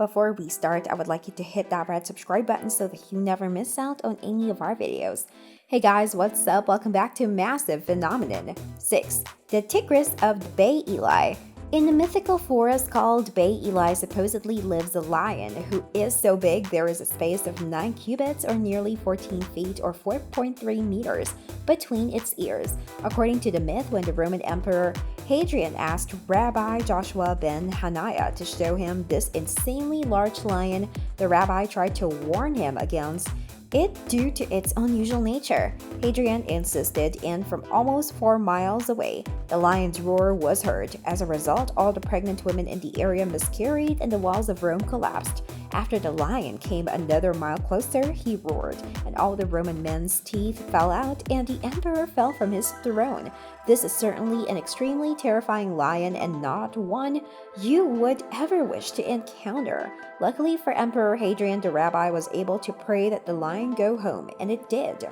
Before we start, I would like you to hit that red subscribe button so that you never miss out on any of our videos. Hey guys, what's up? Welcome back to Massive Phenomenon 6. The Tigris of Bay Eli. In the mythical forest called Bay Eli supposedly lives a lion who is so big there is a space of 9 cubits or nearly 14 feet or 4.3 meters between its ears. According to the myth, when the Roman Emperor Hadrian asked Rabbi Joshua ben Hananiah to show him this insanely large lion, the rabbi tried to warn him against it due to its unusual nature. Hadrian insisted, and from almost 4 miles away, the lion's roar was heard. As a result, all the pregnant women in the area miscarried and the walls of Rome collapsed. After the lion came another mile closer, he roared, and all the Roman men's teeth fell out, and the emperor fell from his throne. This is certainly an extremely terrifying lion and not one you would ever wish to encounter. Luckily for Emperor Hadrian, the rabbi was able to pray that the lion go home, and it did.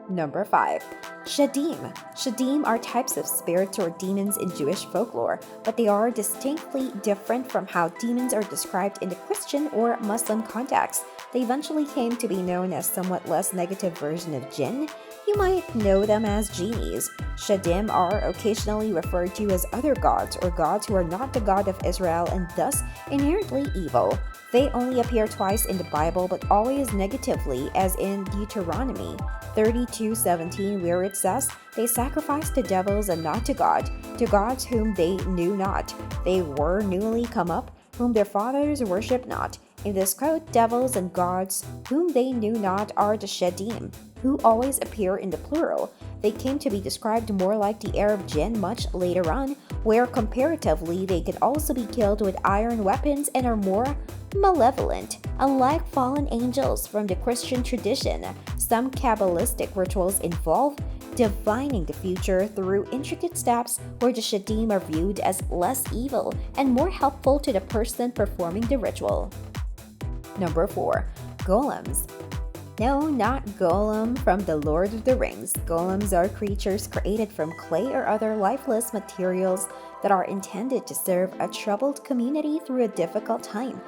Number 5. Shadim. Shadim are types of spirits or demons in Jewish folklore, but they are distinctly different from how demons are described in the Christian or Muslim context. They eventually came to be known as somewhat less negative version of jinn. You might know them as genies. Shadim are occasionally referred to as other gods or gods who are not the God of Israel and thus inherently evil. They only appear twice in the Bible, but always negatively, as in Deuteronomy 32:17, where it says, "They sacrificed to devils and not to God, to gods whom they knew not. They were newly come up, whom their fathers worshipped not." In this quote, devils and gods whom they knew not are the Shadim, who always appear in the plural. They came to be described more like the Arab jinn much later on, where comparatively they can also be killed with iron weapons and are more malevolent. Unlike fallen angels from the Christian tradition, some Kabbalistic rituals involve divining the future through intricate steps where the Shadim are viewed as less evil and more helpful to the person performing the ritual. Number 4. Golems. No, not Golem from the Lord of the Rings. Golems are creatures created from clay or other lifeless materials that are intended to serve a troubled community through a difficult time.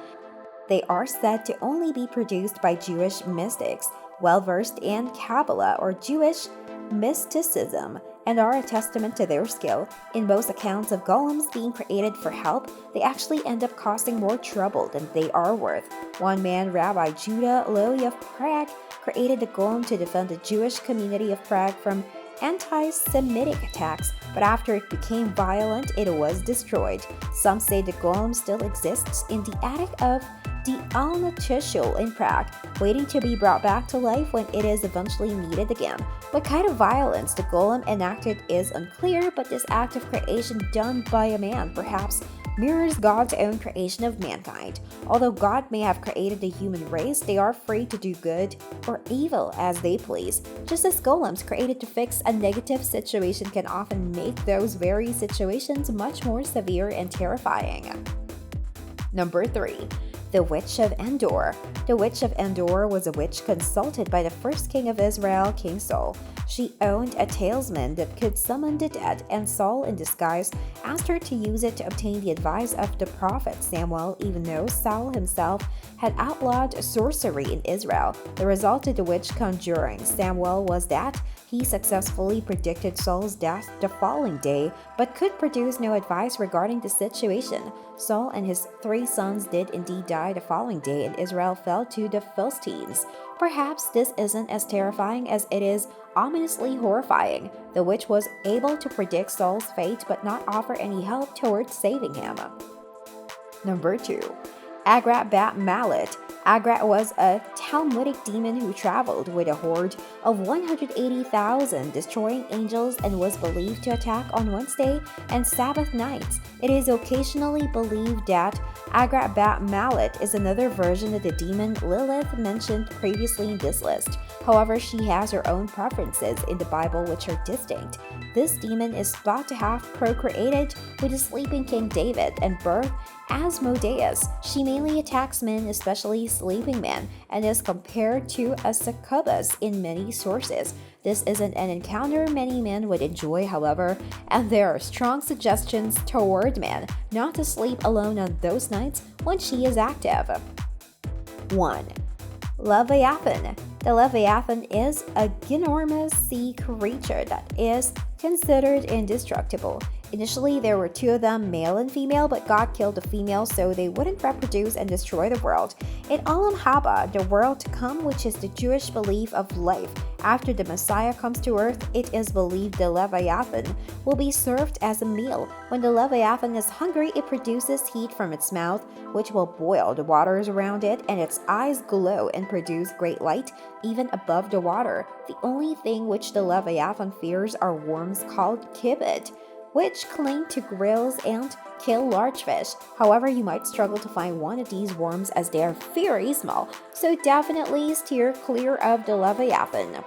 They are said to only be produced by Jewish mystics, well-versed in Kabbalah or Jewish mysticism, and are a testament to their skill. In most accounts of golems being created for help, they actually end up causing more trouble than they are worth. One man, Rabbi Judah Lowy of Prague, created the golem to defend the Jewish community of Prague from anti-Semitic attacks, but after it became violent, it was destroyed. Some say the golem still exists in the attic of the Alnatushul in Prague, waiting to be brought back to life when it is eventually needed again. What kind of violence the golem enacted is unclear, but this act of creation done by a man perhaps mirrors God's own creation of mankind. Although God may have created the human race, they are free to do good or evil as they please. Just as golems created to fix a negative situation can often make those very situations much more severe and terrifying. Number 3. The Witch of Endor. The Witch of Endor was a witch consulted by the first king of Israel, King Saul. She owned a talisman that could summon the dead, and Saul, in disguise, asked her to use it to obtain the advice of the prophet Samuel, even though Saul himself had outlawed sorcery in Israel. The result of the witch conjuring Samuel was that he successfully predicted Saul's death the following day, but could produce no advice regarding the situation. Saul and his 3 sons did indeed die the following day, and Israel fell to the Philistines. Perhaps this isn't as terrifying as it is ominously horrifying. The witch was able to predict Saul's fate but not offer any help towards saving him. Number 2. Agrat Bat Mallet. Agrat was a Talmudic demon who traveled with a horde of 180,000 destroying angels and was believed to attack on Wednesday and Sabbath nights. It is occasionally believed that Agrat Bat Mallet is another version of the demon Lilith mentioned previously in this list. However, she has her own preferences in the Bible which are distinct. This demon is thought to have procreated with the sleeping King David and birthed Asmodeus. She mainly attacks men, especially sleeping men, and is compared to a succubus in many sources. This isn't an encounter many men would enjoy, however, and there are strong suggestions toward men not to sleep alone on those nights when she is active. 1. Leviathan. The Leviathan is a ginormous sea creature that is considered indestructible. Initially, there were two of them, male and female, but God killed the female so they wouldn't reproduce and destroy the world. In Olam Haba, the world to come, which is the Jewish belief of life, after the Messiah comes to earth, it is believed the Leviathan will be served as a meal. When the Leviathan is hungry, it produces heat from its mouth, which will boil the waters around it, and its eyes glow and produce great light, even above the water. The only thing which the Leviathan fears are worms called kibit, which cling to grills and kill large fish. However, you might struggle to find one of these worms as they are very small, so definitely steer clear of the Leviathan.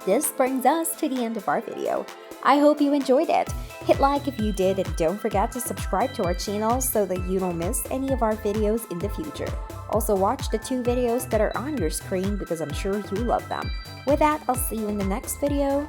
This brings us to the end of our video. I hope you enjoyed it. Hit like if you did, and don't forget to subscribe to our channel so that you don't miss any of our videos in the future. Also watch the 2 videos that are on your screen because I'm sure you love them. With that, I'll see you in the next video.